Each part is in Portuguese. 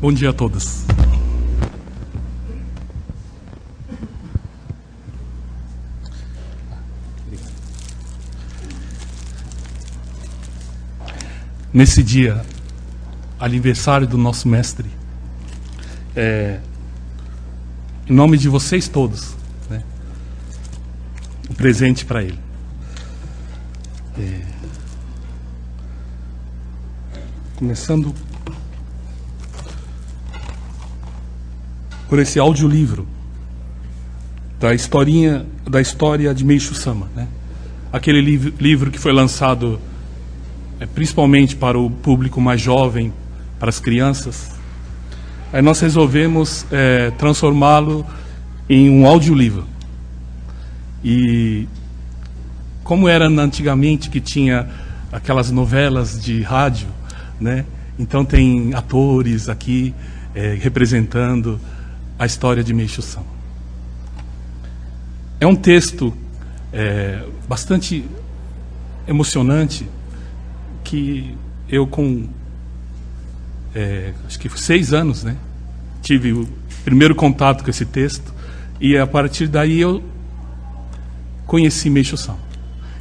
Bom dia a todos. Nesse dia, aniversário do nosso mestre, em nome de vocês todos, né, um presente para ele. Começando por esse audiolivro da história de Meishu Sama, né? Aquele livro que foi lançado principalmente para o público mais jovem, para as crianças. Aí nós resolvemos transformá-lo em um audiolivro. E como era antigamente, que tinha aquelas novelas de rádio, né? Então tem atores aqui representando a história de Meishu Sama. É um texto bastante emocionante, que eu com acho que 6 anos, né, tive o primeiro contato com esse texto, e a partir daí eu conheci Meishu Sama.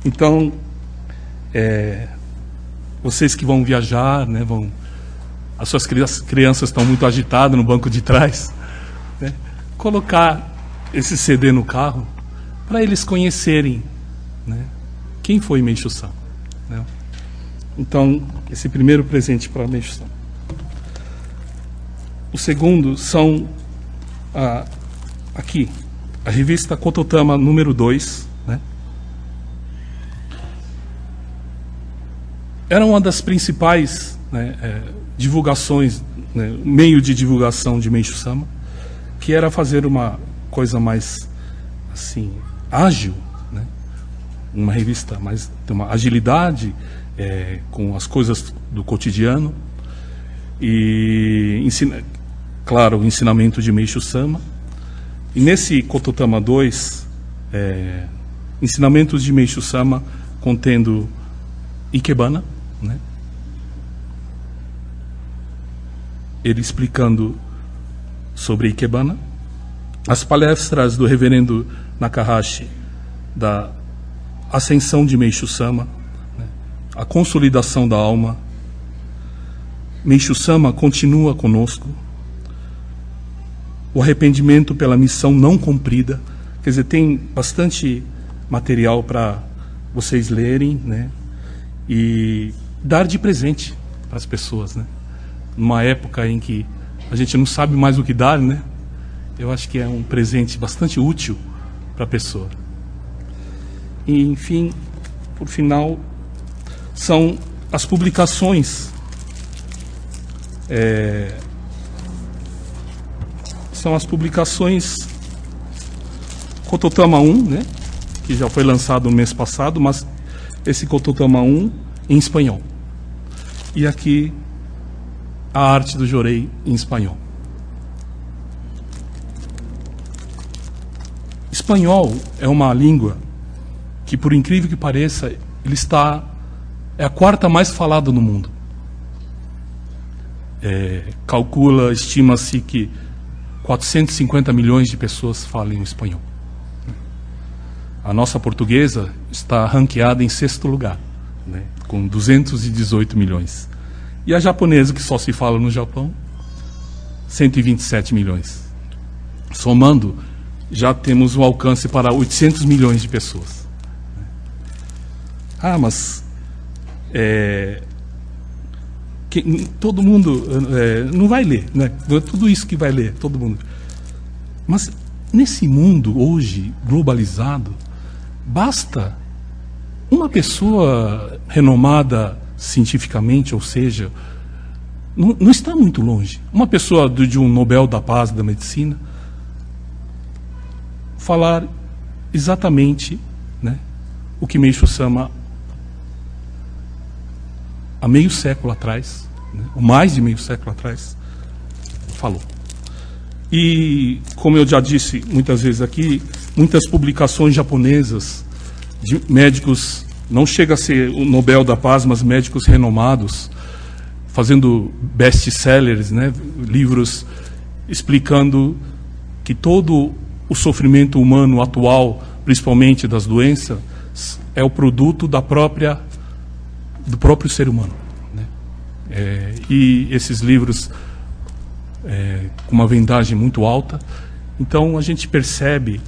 Então, vocês que vão viajar, né, as suas crianças estão muito agitadas no banco de trás, né, colocar esse CD no carro para eles conhecerem, né, quem foi Meishu Sama, né? Então, esse primeiro presente para Meishu Sama. O segundo são aqui a revista Kototama número 2, né? Era uma das principais, né, divulgações, né, meio de divulgação de Meishu Sama, que era fazer uma coisa mais assim ágil, né? Uma revista mais de uma agilidade, com as coisas do cotidiano, e claro, o ensinamento de Meishu Sama. E nesse Kototama 2, ensinamentos de Meishu Sama, contendo Ikebana, né? Ele explicando sobre Ikebana, as palestras do reverendo Nakahashi da ascensão de Meishu Sama, né? A consolidação da alma. Meishu Sama continua conosco. O arrependimento pela missão não cumprida. Quer dizer, tem bastante material para vocês lerem, né? E dar de presente para as pessoas, né? Numa época em que a gente não sabe mais o que dar, né? Eu acho que é um presente bastante útil para a pessoa. E, enfim, por final, são as publicações. São as publicações Kototama 1, né, que já foi lançado no mês passado, mas esse Kototama 1 em espanhol. E aqui a arte do Jorei em espanhol. Espanhol é uma língua que, por incrível que pareça, é a quarta mais falada no mundo. Estima-se que 450 milhões de pessoas falam espanhol. A nossa portuguesa está ranqueada em 6º lugar, né, com 218 milhões. E a japonesa, que só se fala no Japão, 127 milhões. Somando, já temos um alcance para 800 milhões de pessoas. Mas todo mundo não vai ler, né? Não é tudo isso que vai ler, todo mundo. Mas nesse mundo hoje globalizado, basta uma pessoa renomada cientificamente, ou seja, não está muito longe. Uma pessoa de um Nobel da Paz da Medicina falar exatamente, né, o que Meishu Sama há meio século atrás, né, ou mais de meio século atrás, falou. E, como eu já disse muitas vezes aqui, muitas publicações japonesas de médicos, não chega a ser o Nobel da Paz, mas médicos renomados, fazendo best-sellers, né? Livros explicando que todo o sofrimento humano atual, principalmente das doenças, é o produto do próprio ser humano, né? E esses livros com uma vendagem muito alta. Então a gente percebe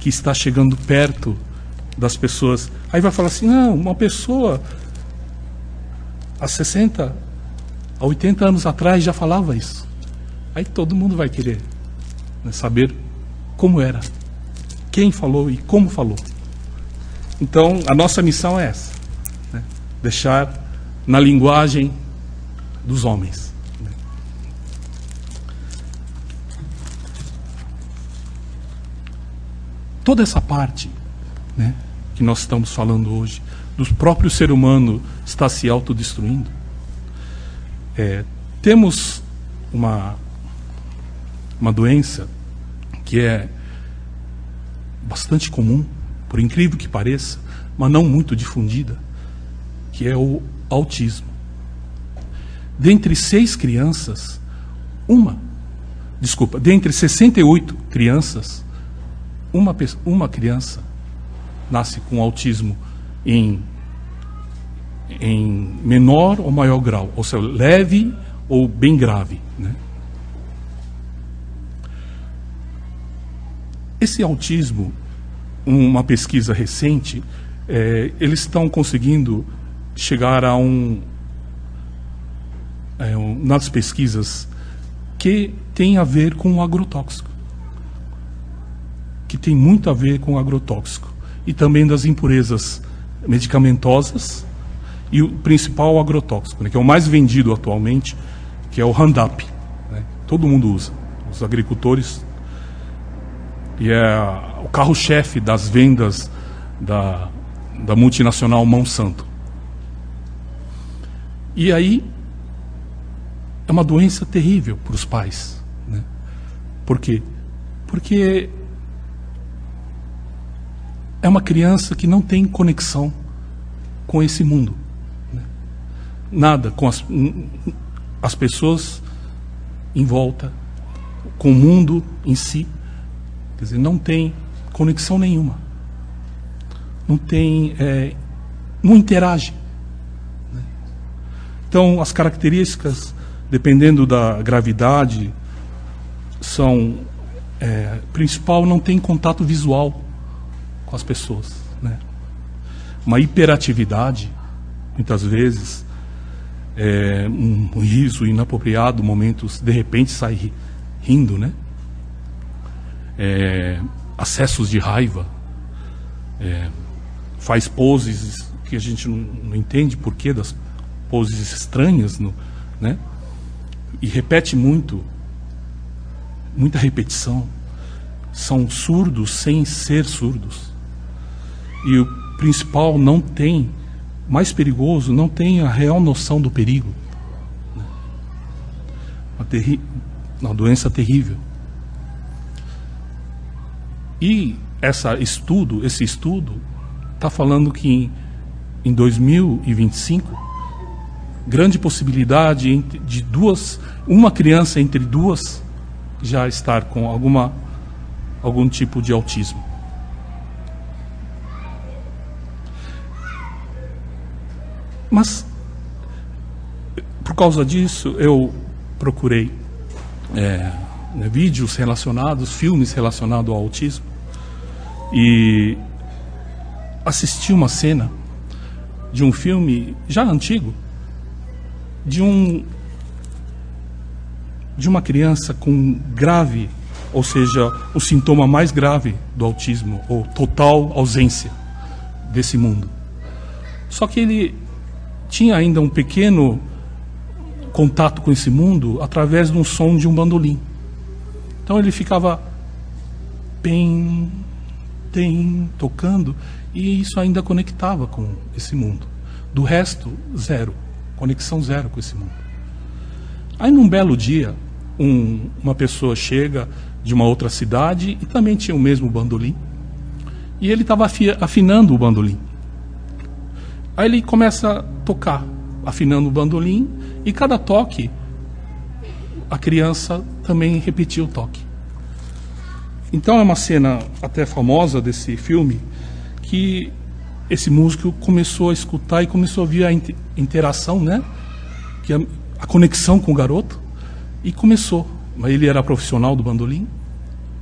que está chegando perto das pessoas. Aí vai falar assim, não, uma pessoa há 60, há 80 anos atrás já falava isso. Aí todo mundo vai querer, né, saber como era, quem falou e como falou. Então a nossa missão é essa, né? Deixar na linguagem dos homens. Toda essa parte, né, que nós estamos falando hoje, do próprio ser humano está se autodestruindo. Temos uma doença que é bastante comum, por incrível que pareça, mas não muito difundida, que é o autismo. Dentre 68 crianças, uma criança nasce com autismo em menor ou maior grau, ou seja, leve ou bem grave, né? Esse autismo, uma pesquisa recente, eles estão conseguindo chegar a nas pesquisas que tem a ver com o agrotóxico, que tem muito a ver com o agrotóxico, e também das impurezas medicamentosas, e o principal agrotóxico, né, que é o mais vendido atualmente, que é o Roundup, né? Todo mundo usa, os agricultores, e é o carro-chefe das vendas da multinacional Monsanto. E aí é uma doença terrível para os pais, né? Por quê? Porque é uma criança que não tem conexão com esse mundo, né? Nada com as pessoas em volta, com o mundo em si. Quer dizer, não tem conexão nenhuma. Não tem, não interage, né? Então, as características, dependendo da gravidade, são, principal, não tem contato visual com as pessoas, né? Uma hiperatividade, muitas vezes, um riso inapropriado, momentos, de repente sai rindo, né? Acessos de raiva, faz poses que a gente não entende porquê das poses estranhas, né? E repete muita repetição. São surdos sem ser surdos. E o principal, mais perigoso, não tem a real noção do perigo. Uma doença terrível. E esse estudo está falando que em 2025, grande possibilidade de uma criança entre duas já estar com algum tipo de autismo. Mas, por causa disso, eu procurei vídeos relacionados, filmes relacionados ao autismo, e assisti uma cena de um filme já antigo, de uma criança com grave, ou seja, o sintoma mais grave do autismo, ou total ausência desse mundo. Só que ele tinha ainda um pequeno contato com esse mundo através de um som de um bandolim. Então ele ficava tocando, e isso ainda conectava com esse mundo. Do resto, zero. Conexão zero com esse mundo. Aí num belo dia, uma pessoa chega de uma outra cidade e também tinha o mesmo bandolim, e ele estava afinando o bandolim. Aí ele começa a tocar, afinando o bandolim, E cada toque, a criança também repetia o toque. Então é uma cena até famosa desse filme, que esse músico começou a escutar e começou a ver a interação, né? Que a conexão com o garoto, e começou. Ele era profissional do bandolim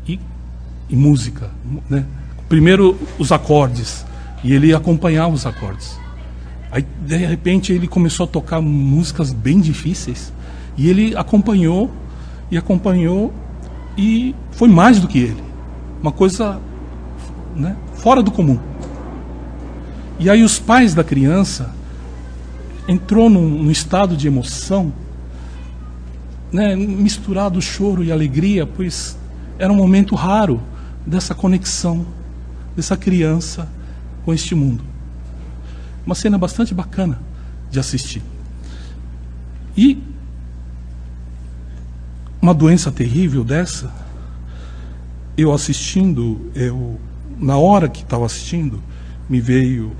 e música, né? Primeiro os acordes, e ele acompanhava os acordes. Aí, de repente, ele começou a tocar músicas bem difíceis, e ele acompanhou, e foi mais do que ele. Uma coisa, né, fora do comum. E aí os pais da criança entrou num estado de emoção, né, misturado choro e alegria, pois era um momento raro dessa conexão dessa criança com este mundo. Uma cena bastante bacana de assistir. E uma doença terrível dessa, na hora que estava assistindo, me veio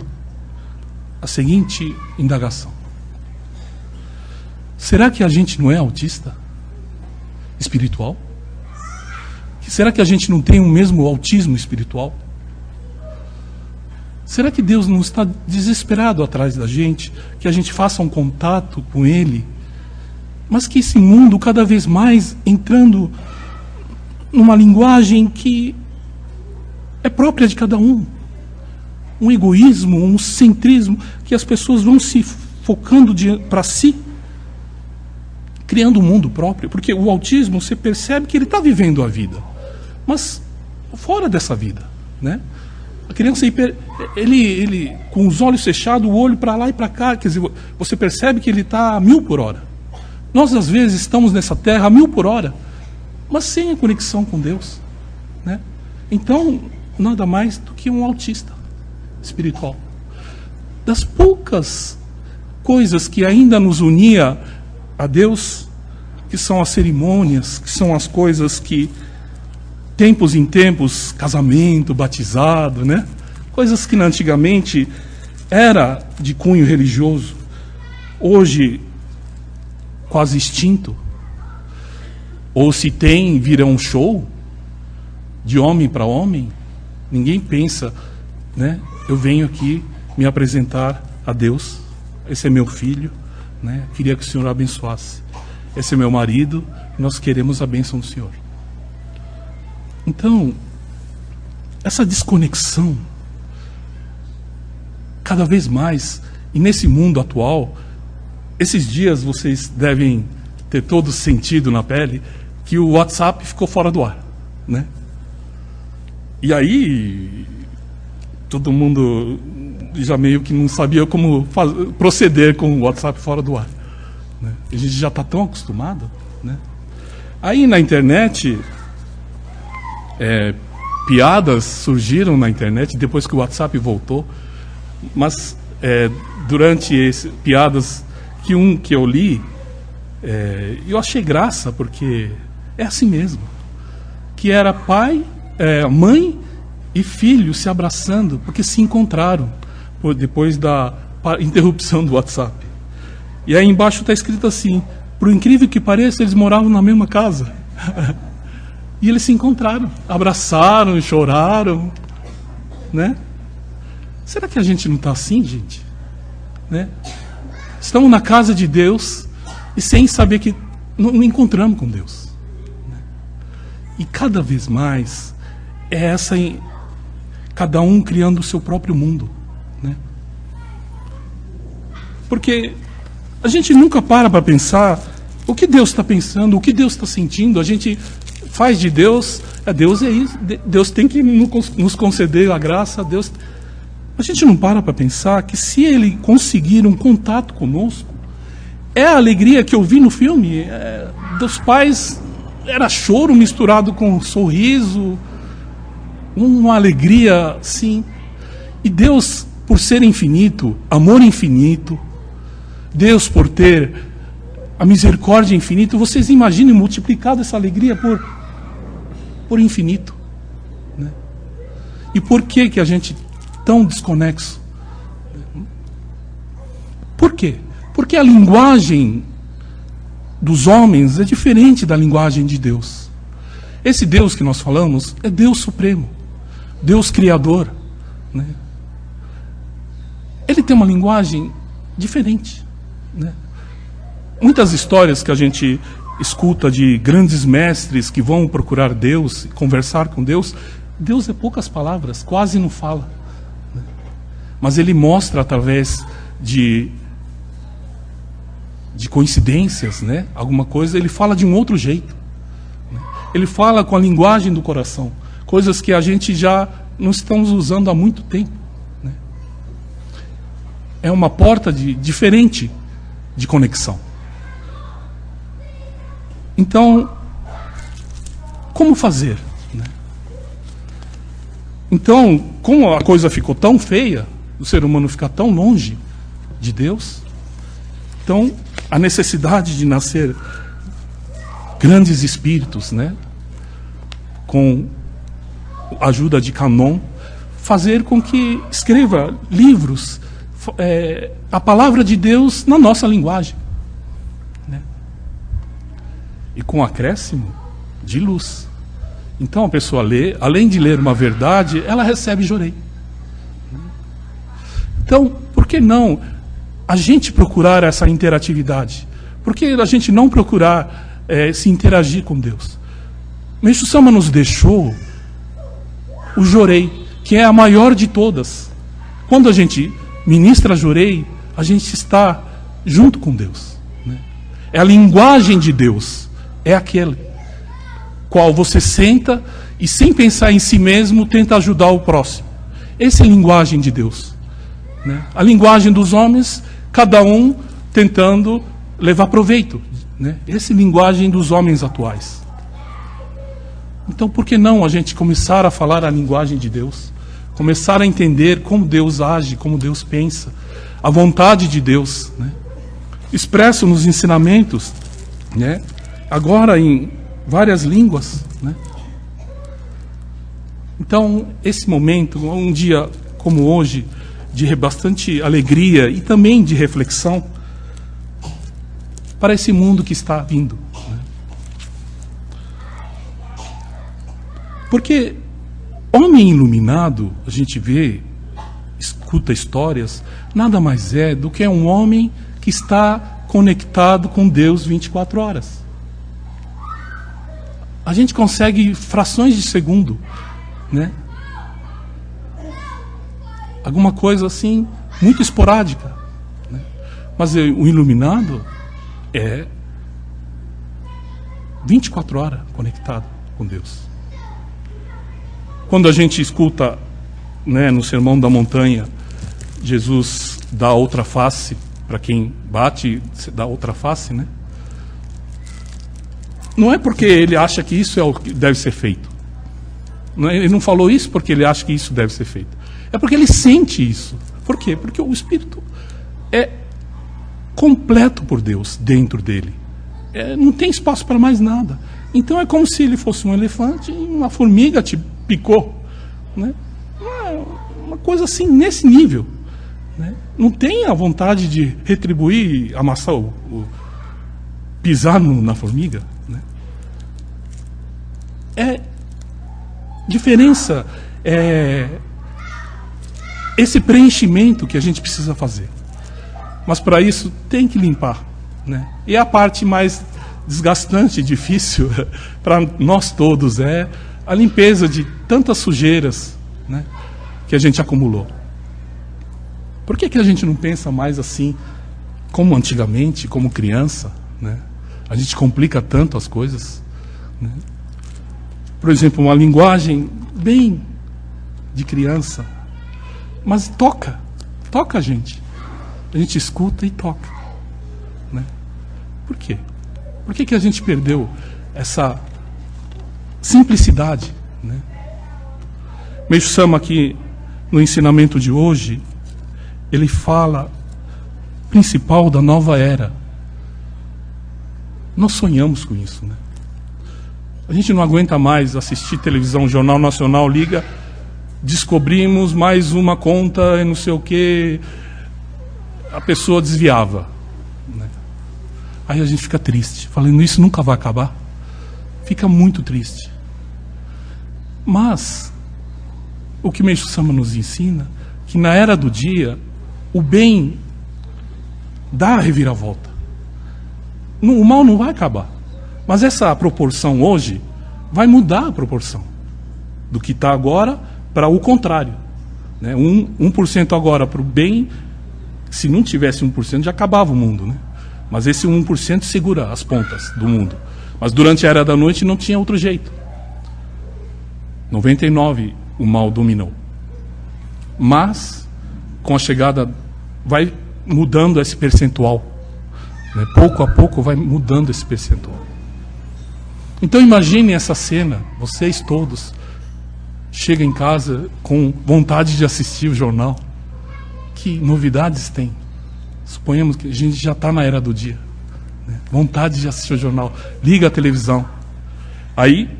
a seguinte indagação: será que a gente não é autista espiritual? Será que a gente não tem o mesmo autismo espiritual? Será que Deus não está desesperado atrás da gente, que a gente faça um contato com Ele, mas que esse mundo cada vez mais entrando numa linguagem que é própria de cada um, um egoísmo, um centrismo, que as pessoas vão se focando para si, criando um mundo próprio, porque o autismo, você percebe que ele está vivendo a vida, mas fora dessa vida, né? A criança, ele com os olhos fechados, o olho para lá e para cá, quer dizer, você percebe que ele está a 1000 por hora. Nós, às vezes, estamos nessa terra a 1000 por hora, mas sem a conexão com Deus, né? Então, nada mais do que um autista espiritual. Das poucas coisas que ainda nos unia a Deus, que são as cerimônias, que são as coisas que, tempos em tempos, casamento, batizado, né? Coisas que antigamente era de cunho religioso, hoje quase extinto. Ou se tem, vira um show de homem para homem. Ninguém pensa, né? Eu venho aqui me apresentar a Deus. Esse é meu filho, né? Queria que o Senhor abençoasse. Esse é meu marido. Nós queremos a bênção do Senhor. Então, essa desconexão, cada vez mais, e nesse mundo atual, esses dias vocês devem ter todo sentido na pele que o WhatsApp ficou fora do ar, né? E aí todo mundo já meio que não sabia como proceder com o WhatsApp fora do ar, né? A gente já está tão acostumado, né? Aí na internet, piadas surgiram na internet depois que o WhatsApp voltou, mas durante piadas que eu li, eu achei graça, porque é assim mesmo, que era pai, mãe e filho se abraçando, porque se encontraram depois da interrupção do WhatsApp. E aí embaixo está escrito assim: por incrível que pareça, eles moravam na mesma casa. E eles se encontraram, abraçaram e choraram, né? Será que a gente não está assim, gente? Né? Estamos na casa de Deus e sem saber que não encontramos com Deus, né? E cada vez mais cada um criando o seu próprio mundo, né? Porque a gente nunca para pensar o que Deus está pensando, o que Deus está sentindo. A gente faz de Deus, Deus é isso, Deus tem que nos conceder a graça, Deus. A gente não para pensar que se Ele conseguir um contato conosco, é a alegria que eu vi no filme, dos pais, era choro misturado com sorriso, uma alegria, sim. E Deus, por ser infinito, amor infinito, Deus por ter a misericórdia infinita, vocês imaginem multiplicado essa alegria por infinito, né? E por que a gente tão desconexo? Por quê? Porque a linguagem dos homens é diferente da linguagem de Deus. Esse Deus que nós falamos é Deus Supremo, Deus Criador, né? Ele tem uma linguagem diferente, né? Muitas histórias que a gente escuta de grandes mestres que vão procurar Deus, conversar com Deus, Deus é poucas palavras, quase não fala, né? Mas Ele mostra através de coincidências, né? Alguma coisa, Ele fala de um outro jeito, né? Ele fala com a linguagem do coração, coisas que a gente já não estamos usando há muito tempo, né? É uma porta diferente de conexão. Então, como fazer, né? Então, como a coisa ficou tão feia, o ser humano fica tão longe de Deus, então a necessidade de nascer grandes espíritos, né, com a ajuda de Canon, fazer com que escreva livros, a palavra de Deus na nossa linguagem, né? E com acréscimo de luz. Então a pessoa lê, além de ler uma verdade, ela recebe jorei. Então, por que não a gente procurar essa interatividade? Por que a gente não procurar se interagir com Deus? Meixo Sama nos deixou o jorei, que é a maior de todas. Quando a gente ministra jorei, a gente está junto com Deus, né? É a linguagem de Deus, é aquele qual você senta e, sem pensar em si mesmo, tenta ajudar o próximo. Essa é a linguagem de Deus, né? A linguagem dos homens, cada um tentando levar proveito, né? Essa é a linguagem dos homens atuais. Então, por que não a gente começar a falar a linguagem de Deus? Começar a entender como Deus age, como Deus pensa, a vontade de Deus, né? Expresso nos ensinamentos, né? Agora em várias línguas, né? Então, esse momento, um dia como hoje, de bastante alegria e também de reflexão para esse mundo que está vindo, né? Porque homem iluminado, a gente vê, escuta histórias, nada mais é do que um homem que está conectado com Deus 24 horas. A gente consegue frações de segundo, né? Alguma coisa assim, muito esporádica, né? Mas o iluminado é 24 horas conectado com Deus. Quando a gente escuta, né, no Sermão da Montanha, Jesus dá a outra face para quem bate, dá outra face, né? Não é porque ele acha que isso é o que deve ser feito. Ele não falou isso porque ele acha que isso deve ser feito. É porque ele sente isso. Por quê? Porque o Espírito é completo por Deus dentro dele. Não tem espaço para mais nada. Então é como se ele fosse um elefante e uma formiga te picou, né? Uma coisa assim, nesse nível, né? Não tem a vontade de retribuir, amassar, pisar na formiga, né? Diferença, esse preenchimento que a gente precisa fazer. Mas para isso tem que limpar, né? E a parte mais desgastante, difícil para nós todos é a limpeza de tantas sujeiras, né, que a gente acumulou. Por que a gente não pensa mais assim, como antigamente, como criança, né? A gente complica tanto as coisas, né? Por exemplo, uma linguagem bem de criança, mas toca a gente. A gente escuta e toca, né? Por quê? Por que a gente perdeu essa simplicidade, né? Meixo Sama, aqui no ensinamento de hoje, ele fala principal da nova era. Nós sonhamos com isso, né? A gente não aguenta mais assistir televisão, Jornal Nacional liga, descobrimos mais uma conta e não sei o que, a pessoa desviava, né? Aí a gente fica triste, falando, isso nunca vai acabar. Fica muito triste. Mas, o que Meixo Sama nos ensina, que na era do dia, o bem dá a reviravolta. O mal não vai acabar. Mas essa proporção hoje vai mudar a proporção do que está agora para o contrário. Né? 1% agora para o bem, se não tivesse 1% já acabava o mundo. Né? Mas esse 1% segura as pontas do mundo. Mas durante a era da noite não tinha outro jeito. 99% o mal dominou. Mas, com a chegada, vai mudando esse percentual. Né? Pouco a pouco vai mudando esse percentual. Então imaginem essa cena, vocês todos chegam em casa com vontade de assistir o jornal. Que novidades tem? Suponhamos que a gente já está na era do dia. Né? Vontade de assistir o jornal. Liga a televisão. Aí,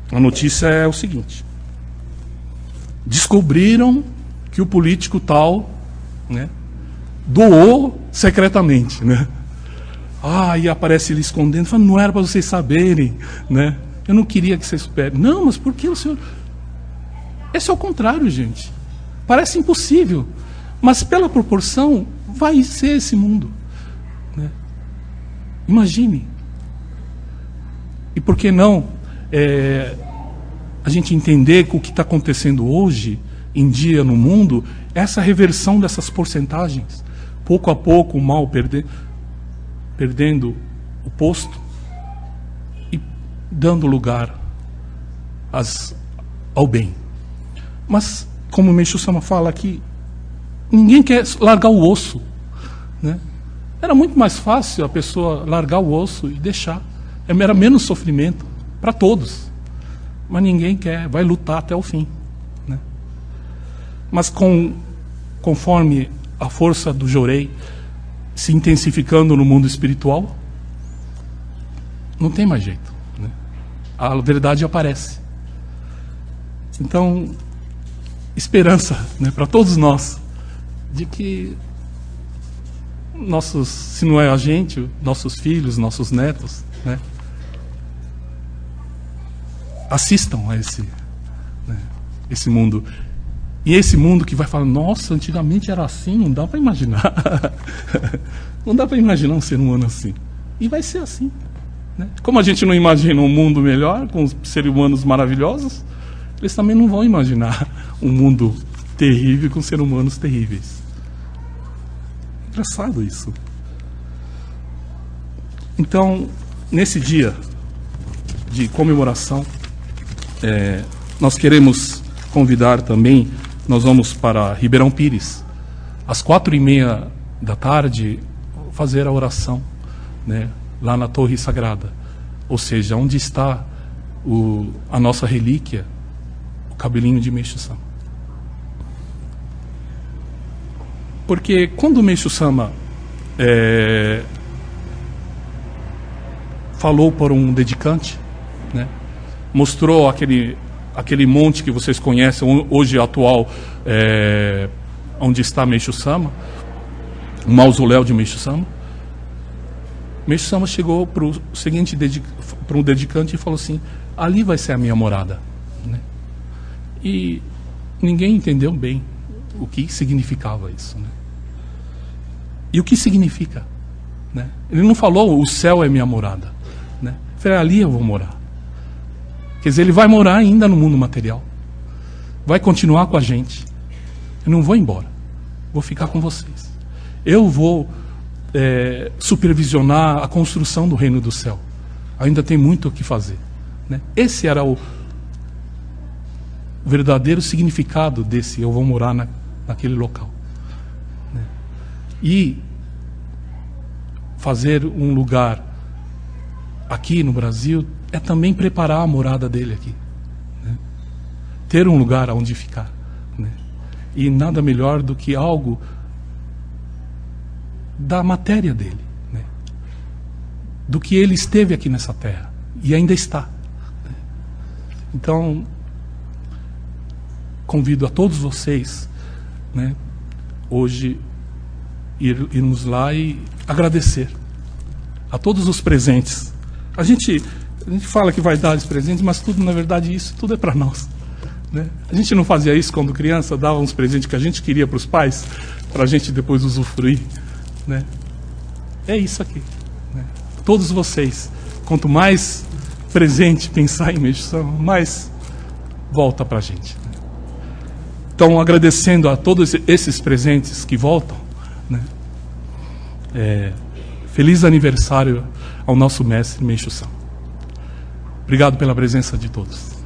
a notícia é o seguinte. Descobriram que o político tal, né, doou secretamente, né? E aparece ele escondendo, fala, não era para vocês saberem, né? Eu não queria que vocês soubessem. Não, mas por que o senhor... Esse é o contrário, gente. Parece impossível, mas pela proporção vai ser esse mundo, né? Imagine. E por que não a gente entender que o que está acontecendo hoje em dia no mundo, essa reversão dessas porcentagens, pouco a pouco o mal perdendo o posto e dando lugar ao bem. Mas, como o Meixo Sama fala aqui, ninguém quer largar o osso. Né? Era muito mais fácil a pessoa largar o osso e deixar. Era menos sofrimento para todos. Mas ninguém quer, vai lutar até o fim. Né? Mas conforme a força do Jorei se intensificando no mundo espiritual, não tem mais jeito. Né? A verdade aparece. Então, esperança, né, para todos nós, de que se não é a gente, nossos filhos, nossos netos, né, assistam a esse mundo. E esse mundo que vai falar, nossa, antigamente era assim, não dá para imaginar. Não dá para imaginar um ser humano assim. E vai ser assim. Né? Como a gente não imagina um mundo melhor, com seres humanos maravilhosos, eles também não vão imaginar um mundo terrível com seres humanos terríveis. Engraçado isso. Então, nesse dia de comemoração, nós queremos convidar também, nós vamos para Ribeirão Pires, às 4h30 da tarde, fazer a oração, né, lá na Torre Sagrada. Ou seja, onde está a nossa relíquia, o cabelinho de Meixo Sama. Porque quando o Meixo Sama falou por um dedicante, né, mostrou aquele monte que vocês conhecem, hoje atual, onde está Meixo Sama, o mausoléu de Meixo Sama. Meixo Sama chegou para o seguinte, para um dedicante e falou assim, ali vai ser a minha morada. Né? E ninguém entendeu bem o que significava isso. Né? E o que significa? Né? Ele não falou, o céu é minha morada. Né? Ele falou, ali eu vou morar. Quer dizer, ele vai morar ainda no mundo material. Vai continuar com a gente. Eu não vou embora. Vou ficar com vocês. Eu vou supervisionar a construção do reino do céu. Ainda tem muito o que fazer. Né? Esse era o verdadeiro significado desse eu vou morar naquele local. Né? E fazer um lugar aqui no Brasil é também preparar a morada dele aqui. Né? Ter um lugar onde ficar. Né? E nada melhor do que algo da matéria dele. Né? Do que ele esteve aqui nessa terra. E ainda está. Né? Então, convido a todos vocês, né, hoje, irmos lá e agradecer a todos os presentes. A gente fala que vai dar os presentes, mas tudo, na verdade, isso tudo é para nós, né? A gente não fazia isso quando criança, dava uns presentes que a gente queria para os pais, para a gente depois usufruir, né? É isso aqui, né? Todos vocês, quanto mais presente pensar em Meixo Sama, mais volta para a gente, né? Então, agradecendo a todos esses presentes que voltam, né? Feliz aniversário ao nosso mestre Meixo Sama. Obrigado pela presença de todos.